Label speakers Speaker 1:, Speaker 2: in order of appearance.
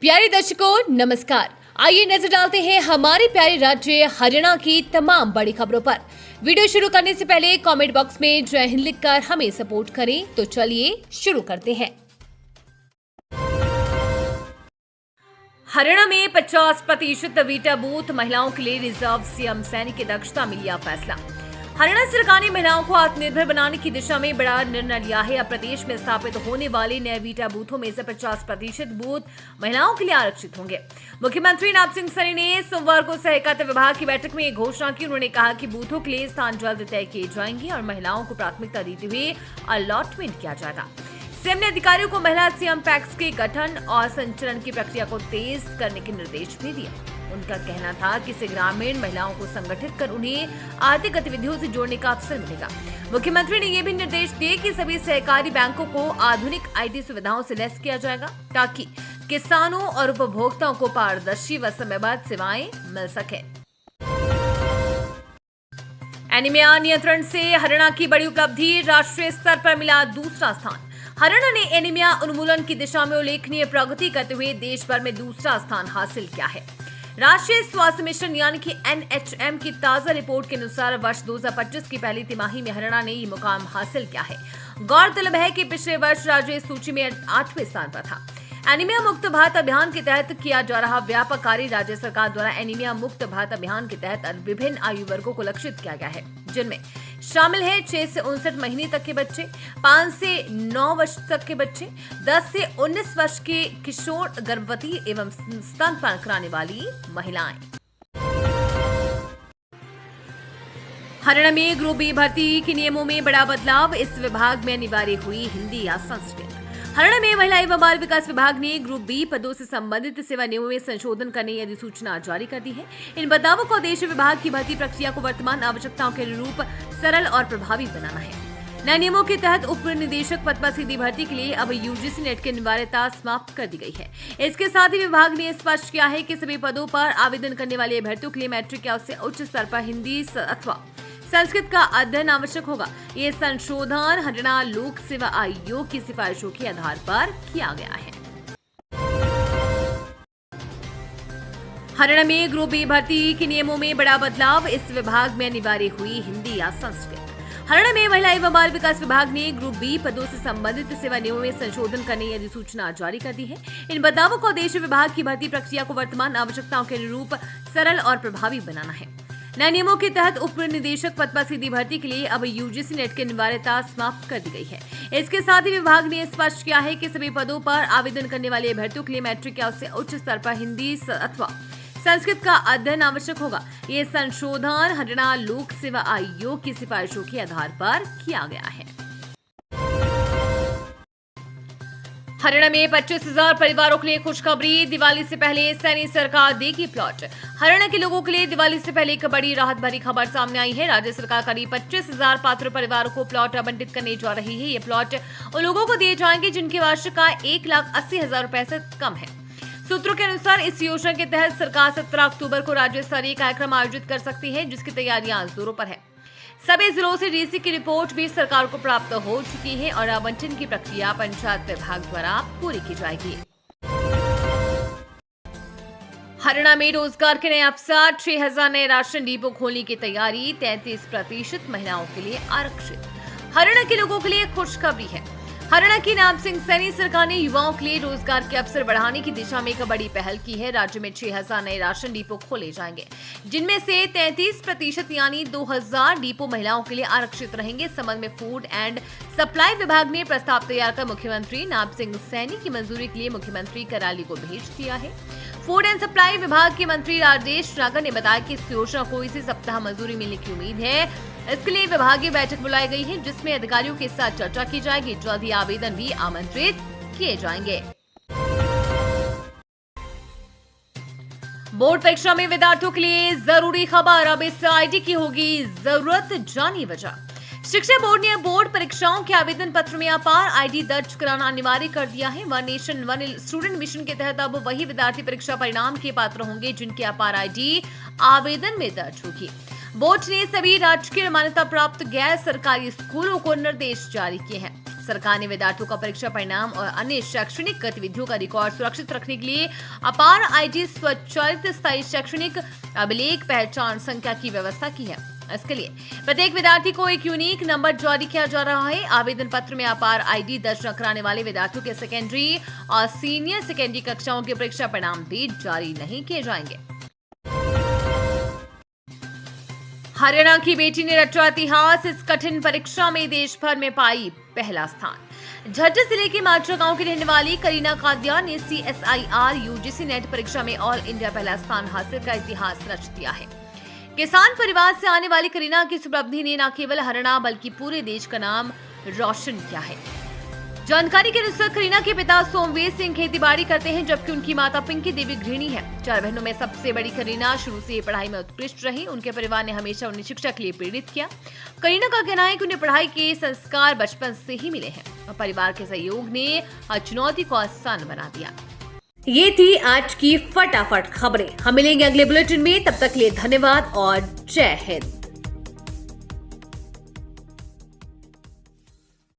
Speaker 1: प्यारे दर्शकों नमस्कार। आइए नजर डालते हैं हमारे प्यारे राज्य हरियाणा की तमाम बड़ी खबरों पर। वीडियो शुरू करने से पहले कमेंट बॉक्स में जय हिंद लिखकर हमें सपोर्ट करें। तो चलिए शुरू करते हैं। हरियाणा में 50% वीटा बूथ महिलाओं के लिए रिजर्व। सीएम सैनी की अध्यक्षता में लिया फैसला। हरियाणा सरकार ने महिलाओं को आत्मनिर्भर बनाने की दिशा में बड़ा निर्णय लिया है। अब प्रदेश में स्थापित होने वाले नए वीटा बूथों में से 50% बूथ महिलाओं के लिए आरक्षित होंगे। मुख्यमंत्री नायब सिंह सैनी ने सोमवार को सहकारिता विभाग की बैठक में घोषणा की। उन्होंने कहा कि बूथों के लिए स्थान जल्द तय किए जाएंगे और महिलाओं को प्राथमिकता देते हुए अलॉटमेंट किया जाएगा। सीएम ने अधिकारियों को महिला सीएम पैक्स के गठन और संचालन की प्रक्रिया को तेज करने के निर्देश भी दिए। उनका कहना था कि इससे ग्रामीण महिलाओं को संगठित कर उन्हें आर्थिक गतिविधियों से जोड़ने का अवसर मिलेगा। मुख्यमंत्री ने यह भी निर्देश दिए कि सभी सहकारी बैंकों को आधुनिक आईटी सुविधाओं से लैस किया जाएगा ताकि किसानों और उपभोक्ताओं को पारदर्शी व समयबद्ध सेवाएं मिल सके। एनीमिया नियंत्रण से हरियाणा की बड़ी उपलब्धि। राष्ट्रीय स्तर पर मिला दूसरा स्थान। हरियाणा ने एनीमिया उन्मूलन की दिशा में उल्लेखनीय प्रगति करते हुए देश भर में दूसरा स्थान हासिल किया है। राष्ट्रीय स्वास्थ्य मिशन यानी कि एनएचएम की ताजा रिपोर्ट के अनुसार वर्ष 2025 की पहली तिमाही में हरियाणा ने ये मुकाम हासिल किया है। गौरतलब है कि पिछले वर्ष राज्य इस सूची में 8वें स्थान पर था। एनीमिया मुक्त भारत अभियान के तहत किया जा रहा व्यापक कार्य। राज्य सरकार द्वारा एनीमिया मुक्त भारत अभियान के तहत विभिन्न आयु वर्गों को लक्षित किया गया है, जिनमें शामिल है 6 से 59 महीने तक के बच्चे, 5 से 9 वर्ष तक के बच्चे, 10 से 19 वर्ष के किशोर, गर्भवती एवं स्तनपान कराने वाली महिलाएं। हरियाणा में ग्रुप बी भर्ती के नियमों में बड़ा बदलाव। इस विभाग में अनिवार्य हुई हिंदी या संस्कृत। हरियाणा में महिला एवं बाल विकास विभाग ने ग्रुप बी पदों से संबंधित सेवा नियमों में संशोधन करने की अधिसूचना जारी कर दी है। इन बदलावों का उद्देश्य विभाग की भर्ती प्रक्रिया को वर्तमान आवश्यकताओं के अनुरूप सरल और प्रभावी बनाना है। नए नियमों के तहत उप निदेशक पद पर सीधी भर्ती के लिए अब यूजीसी नेट की अनिवार्यता समाप्त कर दी गई है। इसके साथ ही विभाग ने स्पष्ट किया है कि सभी पदों पर आवेदन करने वाले अभ्यर्थियों के लिए मैट्रिक या उससे उच्च स्तर पर हिंदी अथवा संस्कृत का अध्ययन आवश्यक होगा। ये संशोधन हरियाणा लोक सेवा आयोग की सिफारिशों के आधार पर किया गया है। हरियाणा में ग्रुप बी भर्ती के नियमों में बड़ा बदलाव। इस विभाग में अनिवार्य हुई हिंदी या संस्कृत। हरियाणा में महिला एवं बाल विकास विभाग ने ग्रुप बी पदों से संबंधित सेवा नियमों में संशोधन करने की अधिसूचना जारी कर दी है। इन बदलावों का उद्देश्य विभाग की भर्ती प्रक्रिया को वर्तमान आवश्यकताओं के अनुरूप सरल और प्रभावी बनाना है। नए नियमों के तहत उप निदेशक पद पर सीधी भर्ती के लिए अब यूजीसी नेट की अनिवार्यता समाप्त कर दी गई है। इसके साथ ही विभाग ने स्पष्ट किया है कि सभी पदों पर आवेदन करने वाले अभ्यर्थियों के लिए मैट्रिक या उससे उच्च स्तर पर हिंदी अथवा संस्कृत का अध्ययन आवश्यक होगा। ये संशोधन हरियाणा लोक सेवा आयोग की सिफारिशों के आधार पर किया गया है। हरियाणा में 25,000 परिवारों के लिए खुशखबरी। दिवाली से पहले सैनी सरकार देगी प्लॉट। हरियाणा के लोगों के लिए दिवाली से पहले एक बड़ी राहत भरी खबर सामने आई है। राज्य सरकार करीब 25,000 पात्र परिवारों को प्लॉट आवंटित करने जा रही है। ये प्लॉट उन लोगों को दिए जाएंगे जिनकी वार्षिक आय 1,80,000 रुपए से कम है। सूत्रों के अनुसार इस योजना के तहत सरकार 17 अक्टूबर को राज्य स्तरीय कार्यक्रम आयोजित कर सकती है, जिसकी तैयारियां जोरों पर है। सभी जिलों से डीसी की रिपोर्ट भी सरकार को प्राप्त हो चुकी है और आवंटन की प्रक्रिया पंचायत विभाग द्वारा पूरी की जाएगी। हरियाणा में रोजगार के नए अवसर। 6,000 नए राशन डिपो खोलने की तैयारी। 33% महिलाओं के लिए आरक्षित। हरियाणा के लोगों के लिए खुशखबरी है। हरियाणा की नायब सिंह सैनी सरकार ने युवाओं के लिए रोजगार के अवसर बढ़ाने की दिशा में एक बड़ी पहल की है। राज्य में 6,000 नए राशन डिपो खोले जाएंगे, जिनमें से 33% यानी 2,000 डिपो महिलाओं के लिए आरक्षित रहेंगे। इस संबंध में फूड एंड सप्लाई विभाग ने प्रस्ताव तैयार कर मुख्यमंत्री नायब सिंह सैनी की मंजूरी के लिए मुख्यमंत्री कार्यालय को भेज दिया है। फूड एंड सप्लाई विभाग के मंत्री राजेश नागर ने बताया कि इस योजना को इसी सप्ताह मंजूरी मिलने की उम्मीद है। इसके लिए विभागीय बैठक बुलाई गई है, जिसमें अधिकारियों के साथ चर्चा की जाएगी। जल्द ही आवेदन भी आमंत्रित किए जाएंगे। बोर्ड परीक्षा में विद्यार्थियों के लिए जरूरी खबर। अब इस आईडी की होगी जरूरत, जानिए वजह। शिक्षा बोर्ड ने बोर्ड परीक्षाओं के आवेदन पत्र में अपार आईडी दर्ज कराना अनिवार्य कर दिया है। One nation one student mission के तहत अब वही विद्यार्थी परीक्षा परिणाम के पात्र होंगे जिनके अपार आईडी आवेदन में दर्ज होगी। बोर्ड ने सभी राजकीय मान्यता प्राप्त गैर सरकारी स्कूलों को निर्देश जारी किए हैं सरकार ने विद्यार्थियों का परीक्षा परिणाम और अन्य शैक्षणिक गतिविधियों का रिकॉर्ड सुरक्षित रखने के लिए अपार आईडी स्वचालित स्थायी शैक्षणिक अभिलेख पहचान संख्या की व्यवस्था की है। इसके लिए प्रत्येक विद्यार्थी को एक यूनिक नंबर जारी किया जा रहा है। आवेदन पत्र में अपार आईडी दर्ज न कराने वाले विद्यार्थियों के सेकेंडरी और सीनियर सेकेंडरी कक्षाओं के परीक्षा परिणाम भी जारी नहीं किए जाएंगे। हरियाणा की बेटी ने रचा इतिहास, इस कठिन परीक्षा में देश भर में पाई पहला स्थान। झज्जर जिले के माजरा गांव की रहने वाली करीना कादियान ने CSIR UGC नेट परीक्षा में ऑल इंडिया पहला स्थान हासिल कर इतिहास रच दिया है। किसान परिवार से आने वाली करीना की इस उपलब्धि ने न केवल हरियाणा बल्कि पूरे देश का नाम रोशन किया है। जानकारी के अनुसार करीना के पिता सोमवीर सिंह खेतीबाड़ी करते हैं, जबकि उनकी माता पिंकी देवी गृहिणी है। 4 बहनों में सबसे बड़ी करीना शुरू से पढ़ाई में उत्कृष्ट रही। उनके परिवार ने हमेशा उन्हें शिक्षा के लिए प्रेरित किया। करीना का कहना है कि उन्हें पढ़ाई के संस्कार बचपन से ही मिले हैं और परिवार के सहयोग ने हर चुनौती को आसान बना दिया। ये थी आज की फटाफट खबरें। हम मिलेंगे अगले बुलेटिन में, तब तक के लिए धन्यवाद और जय हिंद।